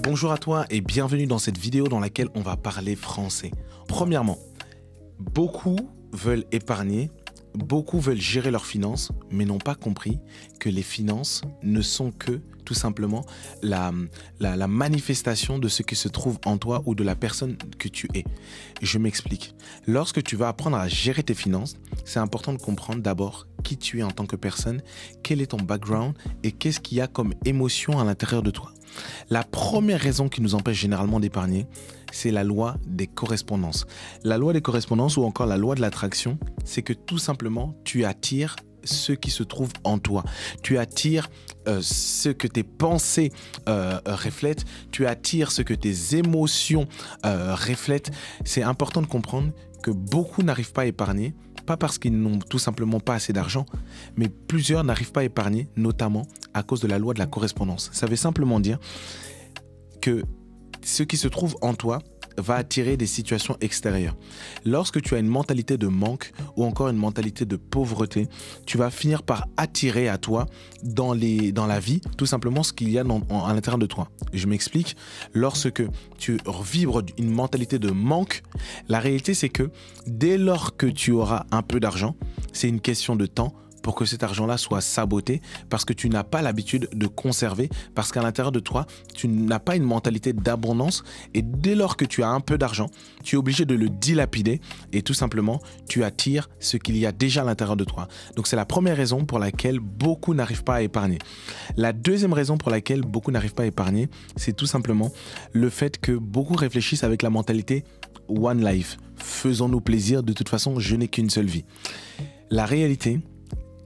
Bonjour à toi et bienvenue dans cette vidéo dans laquelle on va parler français. Premièrement, beaucoup veulent épargner, beaucoup veulent gérer leurs finances, mais n'ont pas compris que les finances ne sont que tout simplement la manifestation de ce qui se trouve en toi ou de la personne que tu es. Je m'explique. Lorsque tu vas apprendre à gérer tes finances, c'est important de comprendre d'abord qui tu es en tant que personne, quel est ton background et qu'est-ce qu'il y a comme émotion à l'intérieur de toi. La première raison qui nous empêche généralement d'épargner, c'est la loi des correspondances. La loi des correspondances ou encore la loi de l'attraction, c'est que tout simplement, tu attires ce qui se trouve en toi. Tu attires ce que tes pensées reflètent, tu attires ce que tes émotions reflètent. C'est important de comprendre que beaucoup n'arrivent pas à épargner, pas parce qu'ils n'ont tout simplement pas assez d'argent, mais plusieurs n'arrivent pas à épargner, notamment à cause de la loi de la correspondance. Ça veut simplement dire que ce qui se trouve en toi va attirer des situations extérieures. Lorsque tu as une mentalité de manque ou encore une mentalité de pauvreté, tu vas finir par attirer à toi dans la vie tout simplement ce qu'il y a à l'intérieur de toi. Je m'explique. Lorsque tu vibres une mentalité de manque, la réalité c'est que dès lors que tu auras un peu d'argent, c'est une question de temps pour que cet argent-là soit saboté parce que tu n'as pas l'habitude de conserver, parce qu'à l'intérieur de toi, tu n'as pas une mentalité d'abondance et dès lors que tu as un peu d'argent, tu es obligé de le dilapider et tout simplement, tu attires ce qu'il y a déjà à l'intérieur de toi. Donc c'est la première raison pour laquelle beaucoup n'arrivent pas à épargner. La deuxième raison pour laquelle beaucoup n'arrivent pas à épargner, c'est tout simplement le fait que beaucoup réfléchissent avec la mentalité One Life. Faisons-nous plaisir, de toute façon, je n'ai qu'une seule vie. La réalité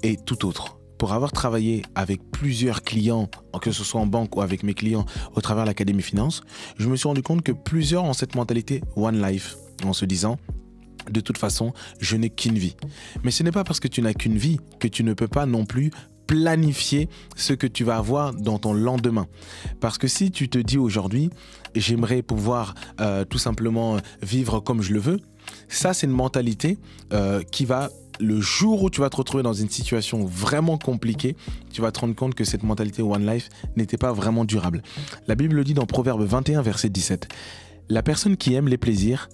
est tout autre. Pour avoir travaillé avec plusieurs clients, que ce soit en banque ou avec mes clients au travers de l'Académie Finance, je me suis rendu compte que plusieurs ont cette mentalité One Life, en se disant de toute façon, je n'ai qu'une vie. Mais ce n'est pas parce que tu n'as qu'une vie que tu ne peux pas non plus planifier ce que tu vas avoir dans ton lendemain. Parce que si tu te dis aujourd'hui, j'aimerais pouvoir tout simplement vivre comme je le veux, ça c'est une mentalité qui va, le jour où tu vas te retrouver dans une situation vraiment compliquée, tu vas te rendre compte que cette mentalité One Life n'était pas vraiment durable. La Bible le dit dans Proverbe 21, verset 17. La personne qui aime les plaisirs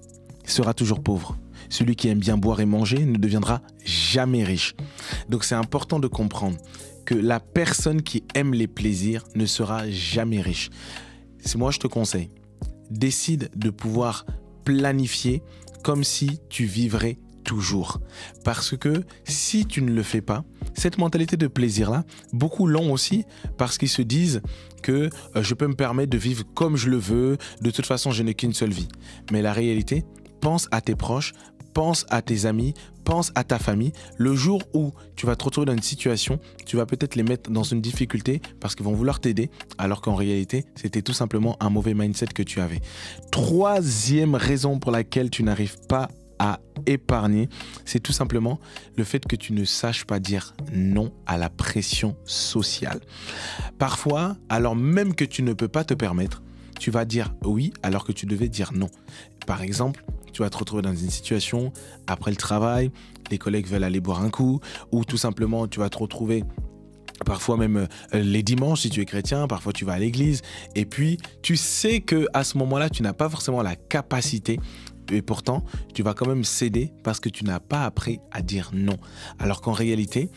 sera toujours pauvre. Celui qui aime bien boire et manger ne deviendra jamais riche. Donc c'est important de comprendre que la personne qui aime les plaisirs ne sera jamais riche. Moi je te conseille, décide de pouvoir planifier comme si tu vivrais toujours. Parce que si tu ne le fais pas, cette mentalité de plaisir-là, beaucoup l'ont aussi parce qu'ils se disent que je peux me permettre de vivre comme je le veux, de toute façon je n'ai qu'une seule vie. Mais la réalité, pense à tes proches, pense à tes amis, pense à ta famille. Le jour où tu vas te retrouver dans une situation, tu vas peut-être les mettre dans une difficulté parce qu'ils vont vouloir t'aider, alors qu'en réalité, c'était tout simplement un mauvais mindset que tu avais. Troisième raison pour laquelle tu n'arrives pas à épargner, c'est tout simplement le fait que tu ne saches pas dire non à la pression sociale. Parfois, alors même que tu ne peux pas te permettre, tu vas dire oui alors que tu devais dire non. Par exemple, tu vas te retrouver dans une situation, après le travail, les collègues veulent aller boire un coup, ou tout simplement tu vas te retrouver parfois même les dimanches si tu es chrétien, parfois tu vas à l'église, et puis tu sais qu'à ce moment-là, tu n'as pas forcément la capacité, et pourtant, tu vas quand même céder parce que tu n'as pas appris à dire non. Alors qu'en réalité,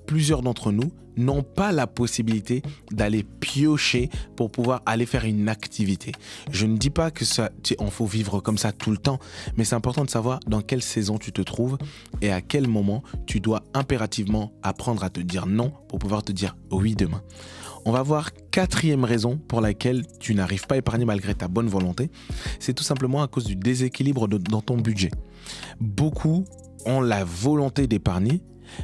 plusieurs d'entre nous n'ont pas la possibilité d'aller piocher pour pouvoir aller faire une activité. Je ne dis pas que on faut vivre comme ça tout le temps, mais c'est important de savoir dans quelle saison tu te trouves et à quel moment tu dois impérativement apprendre à te dire non pour pouvoir te dire oui demain. On va voir quatrième raison pour laquelle tu n'arrives pas à épargner malgré ta bonne volonté. C'est tout simplement à cause du déséquilibre dans ton budget. Beaucoup ont la volonté d'épargner,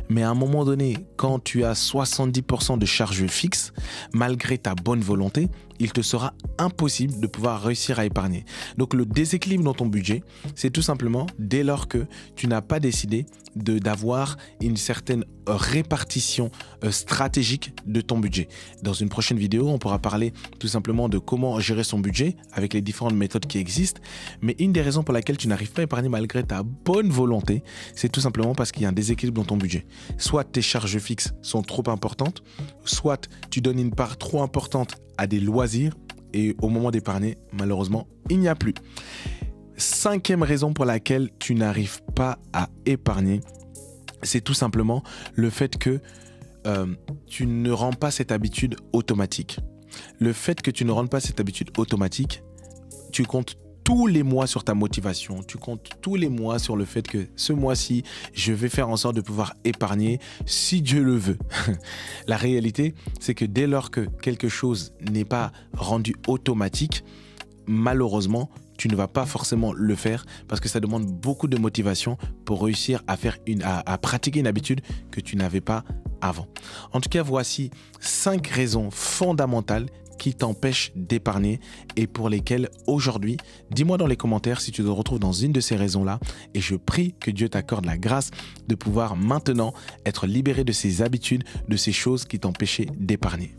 mais à un moment donné, quand tu as 70% de charges fixes, malgré ta bonne volonté, il te sera impossible de pouvoir réussir à épargner. Donc le déséquilibre dans ton budget, c'est tout simplement dès lors que tu n'as pas décidé d'avoir une certaine répartition stratégique de ton budget. Dans une prochaine vidéo, on pourra parler tout simplement de comment gérer son budget avec les différentes méthodes qui existent. Mais une des raisons pour laquelle tu n'arrives pas à épargner malgré ta bonne volonté, c'est tout simplement parce qu'il y a un déséquilibre dans ton budget. Soit tes charges fixes sont trop importantes, soit tu donnes une part trop importante à des loisirs, et au moment d'épargner, malheureusement, il n'y a plus. 5e raison pour laquelle tu n'arrives pas à épargner, c'est tout simplement le fait que tu ne rends pas cette habitude automatique. Le fait que tu ne rendes pas cette habitude automatique, tu comptes tous les mois sur ta motivation, tu comptes tous les mois sur le fait que ce mois-ci, je vais faire en sorte de pouvoir épargner si Dieu le veut. La réalité, c'est que dès lors que quelque chose n'est pas rendu automatique, malheureusement, tu ne vas pas forcément le faire parce que ça demande beaucoup de motivation pour réussir à pratiquer une habitude que tu n'avais pas avant. En tout cas, voici 5 raisons fondamentales qui t'empêchent d'épargner et pour lesquelles aujourd'hui, dis-moi dans les commentaires si tu te retrouves dans une de ces raisons-là et je prie que Dieu t'accorde la grâce de pouvoir maintenant être libéré de ces habitudes, de ces choses qui t'empêchaient d'épargner.